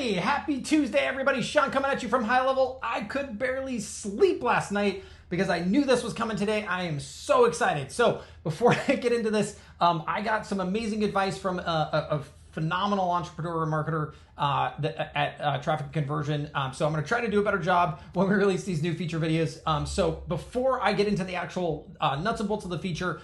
Hey, happy Tuesday, everybody. Sean coming at you from High Level. I could barely sleep last night because I knew this was coming today. I am so excited. So before I get into this, I got some amazing advice from a phenomenal entrepreneur and marketer at Traffic Conversion. So I'm going to try to do a better job when we release these new feature videos. So before I get into the actual nuts and bolts of the feature,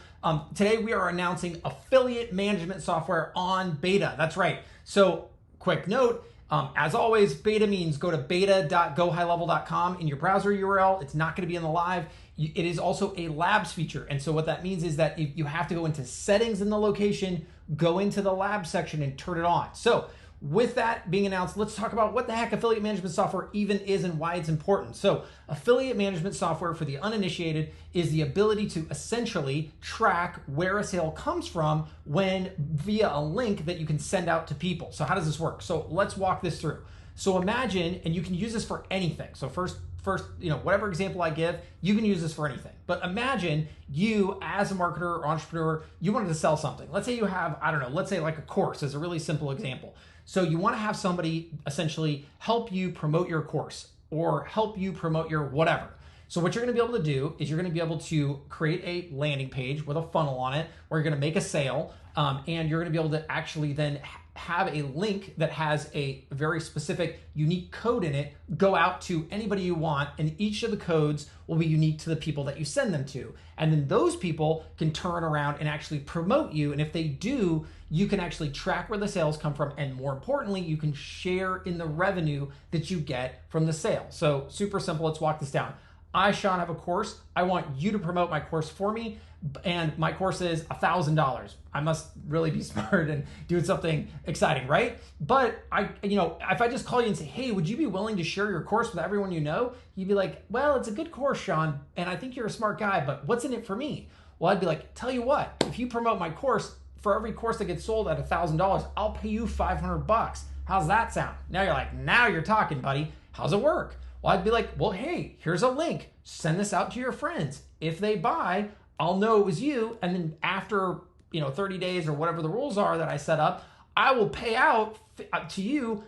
today we are announcing affiliate management software on beta. That's right. So quick note, as always, beta means go to beta.gohighlevel.com in your browser URL. It's not going to be in the live. It is also a labs feature. And so what that means is that if you have to go into settings in the location, go into the lab section and turn it on. So with that being announced, let's talk about what the heck affiliate management software even is and why it's important. So affiliate management software for the uninitiated is the ability to essentially track where a sale comes from when via a link that you can send out to people. So how does this work? So let's walk this through. So imagine, and you can use this for anything. So first, whatever example I give, you can use this for anything. But imagine you as a marketer or entrepreneur, you wanted to sell something. Let's say you have, let's say like a course is a really simple example. So you want to have somebody essentially help you promote your course or help you promote your whatever. So what you're going to be able to do is you're going to be able to create a landing page with a funnel on it where you're going to make a sale, and you're going to be able to actually then have a link that has a very specific unique code in it go out to anybody you want, and each of the codes will be unique to the people that you send them to. And then those people can turn around and actually promote you. And if they do, you can actually track where the sales come from. And more importantly, you can share in the revenue that you get from the sale. So super simple. Let's walk this down. I, Sean, have a course. I want you to promote my course for me. And my course is $1,000. I must really be smart and doing something exciting, right? But if I just call you and say, hey, would you be willing to share your course with everyone you know? You'd be like, well, it's a good course, Sean, and I think you're a smart guy, but what's in it for me? Well, I'd be like, tell you what, if you promote my course, for every course that gets sold at $1,000, I'll pay you $500. How's that sound? Now you're like, now you're talking, buddy. How's it work? Well, I'd be like, well, hey, here's a link. Send this out to your friends. If they buy, I'll know it was you. And then after 30 days or whatever the rules are that I set up, I will pay out to you,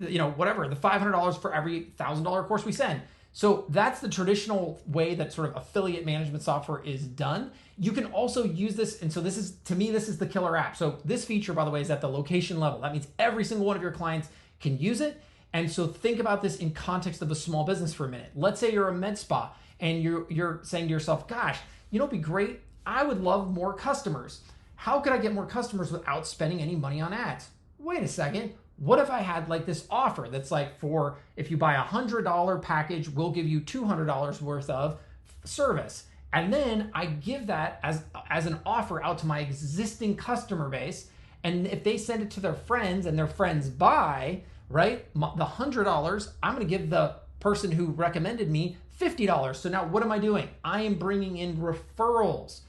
whatever, the $500 for every $1,000 course we send. So that's the traditional way that sort of affiliate management software is done. You can also use this. And so this is, to me, this is the killer app. So this feature, by the way, is at the location level. That means every single one of your clients can use it. And so think about this in context of a small business for a minute. Let's say you're a med spa and you're saying to yourself, gosh, it'd be great. I would love more customers. How could I get more customers without spending any money on ads? Wait a second. What if I had like this offer that's like, for if you buy a $100 package, we'll give you $200 worth of service. And then I give that as an offer out to my existing customer base. And if they send it to their friends and their friends buy, right, the $100, I'm going to give the person who recommended me $50. So now what am I doing? I am bringing in referrals.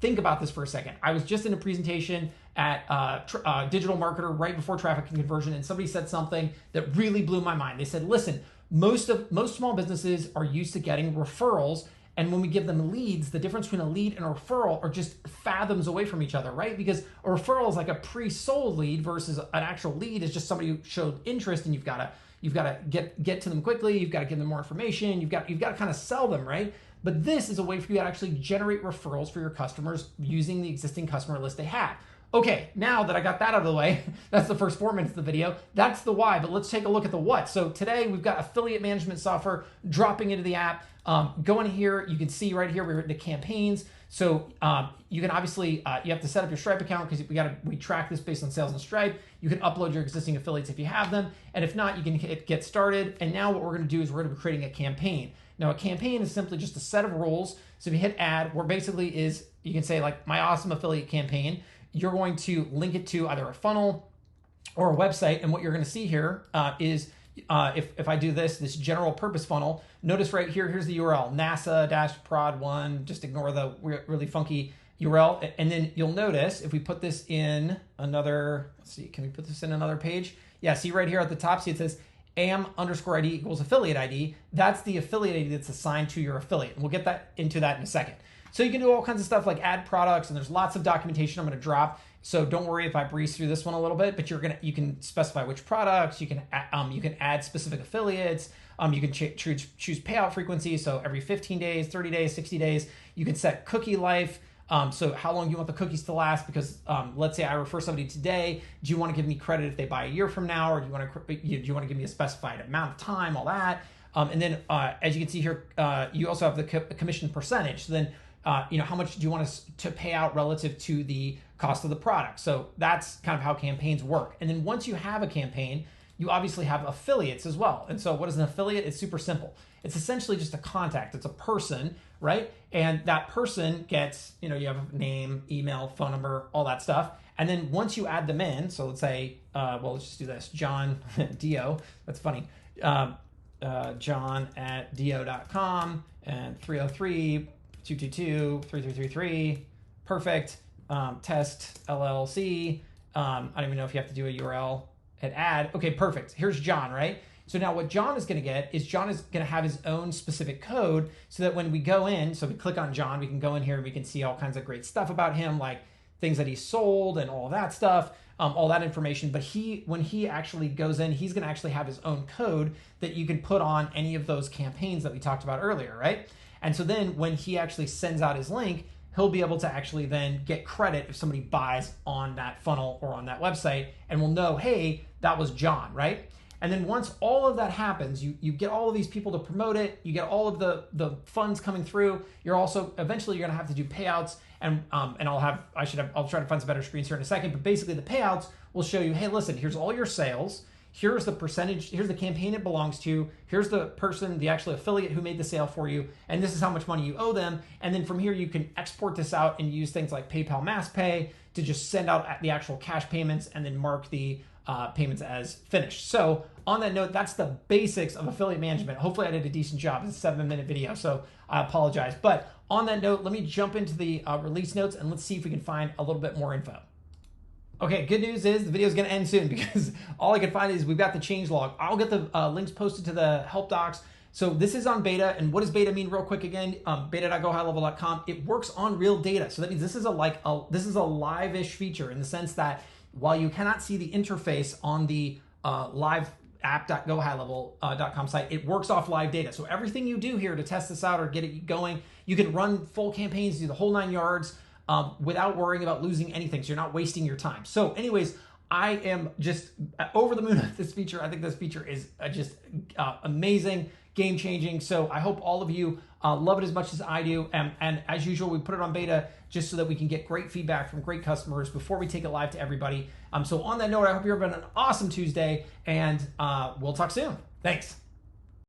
Think about this for a second. I was just in a presentation at Digital Marketer right before Traffic Conversion, and somebody said something that really blew my mind. They said, listen, most small businesses are used to getting referrals, and when we give them leads, the difference between a lead and a referral are just fathoms away from each other, right? Because a referral is like a pre-sold lead versus an actual lead is just somebody who showed interest, and you've got to get to them quickly. You've got to give them more information. You've got to kind of sell them, right? But this is a way for you to actually generate referrals for your customers using the existing customer list they have. Okay, now that I got that out of the way, that's the first 4 minutes of the video. That's the why, but let's take a look at the what. So today we've got affiliate management software dropping into the app. Go in here, you can see right here, we're in the campaigns. So you can obviously, you have to set up your Stripe account because we track this based on sales in Stripe. You can upload your existing affiliates if you have them. And if not, you can hit get started. And now what we're gonna do is we're gonna be creating a campaign. Now a campaign is simply just a set of rules. So if you hit add, where basically is, you can say like my awesome affiliate campaign, you're going to link it to either a funnel or a website. And what you're gonna see here is if I do this general purpose funnel, notice right here, here's the URL, NASA-prod1, just ignore the really funky URL. And then you'll notice if we put this in another, let's see, can we put this in another page? Yeah, see right here at the top, see it says AM_ID equals affiliate ID. That's the affiliate ID that's assigned to your affiliate. And we'll get into that in a second. So you can do all kinds of stuff like add products, and there's lots of documentation I'm gonna drop. So don't worry if I breeze through this one a little bit, but you can specify which products, you can add specific affiliates, you can choose payout frequency. So every 15 days, 30 days, 60 days, you can set cookie life. So how long do you want the cookies to last? Because let's say I refer somebody today. Do you want to give me credit if they buy a year from now, or do you want to give me a specified amount of time? All that, and then as you can see here, you also have the commission percentage. So then how much do you want us to pay out relative to the cost of the product? So that's kind of how campaigns work. And then once you have a campaign, you obviously have affiliates as well. And so what is an affiliate? It's super simple. It's essentially just a contact. It's a person, right? And that person gets, you have a name, email, phone number, all that stuff. And then once you add them in, so let's say, let's just do this, John Dio, that's funny, john@dio.com and 303-222-3333, perfect, test LLC. I don't even know if you have to do a URL and add. Okay, perfect. Here's John, right? So now what John is going to get is John is going to have his own specific code so that when we go in, so we click on John, we can go in here and we can see all kinds of great stuff about him, like things that he sold and all that stuff, all that information. But when he actually goes in, he's going to actually have his own code that you can put on any of those campaigns that we talked about earlier, right? And so then when he actually sends out his link, he'll be able to actually then get credit if somebody buys on that funnel or on that website, and we'll know, hey, that was John, right? And then once all of that happens, you get all of these people to promote it, you get all of the funds coming through. You're also eventually you're gonna have to do payouts, and I'll try to find some better screens here in a second. But basically, the payouts will show you, hey, listen, here's all your sales. Here's the percentage, here's the campaign it belongs to, here's the person, the actual affiliate who made the sale for you, and this is how much money you owe them. And then from here, you can export this out and use things like PayPal Mass Pay to just send out the actual cash payments and then mark the payments as finished. So on that note, that's the basics of affiliate management. Hopefully I did a decent job. It's a 7-minute video, so I apologize. But on that note, let me jump into the release notes and let's see if we can find a little bit more info. Okay, good news is the video is going to end soon because all I can find is we've got the changelog. I'll get the links posted to the help docs. So this is on beta, and what does beta mean real quick again? Beta.gohighlevel.com. It works on real data. So that means this is a live-ish feature in the sense that while you cannot see the interface on the live app.gohighlevel.com site, it works off live data. So everything you do here to test this out or get it going, you can run full campaigns, do the whole 9 yards, without worrying about losing anything. So you're not wasting your time. So anyways, I am just over the moon with this feature. I think this feature is just amazing, game-changing. So I hope all of you love it as much as I do. And as usual, we put it on beta just so that we can get great feedback from great customers before we take it live to everybody. So on that note, I hope you're having an awesome Tuesday, and we'll talk soon. Thanks.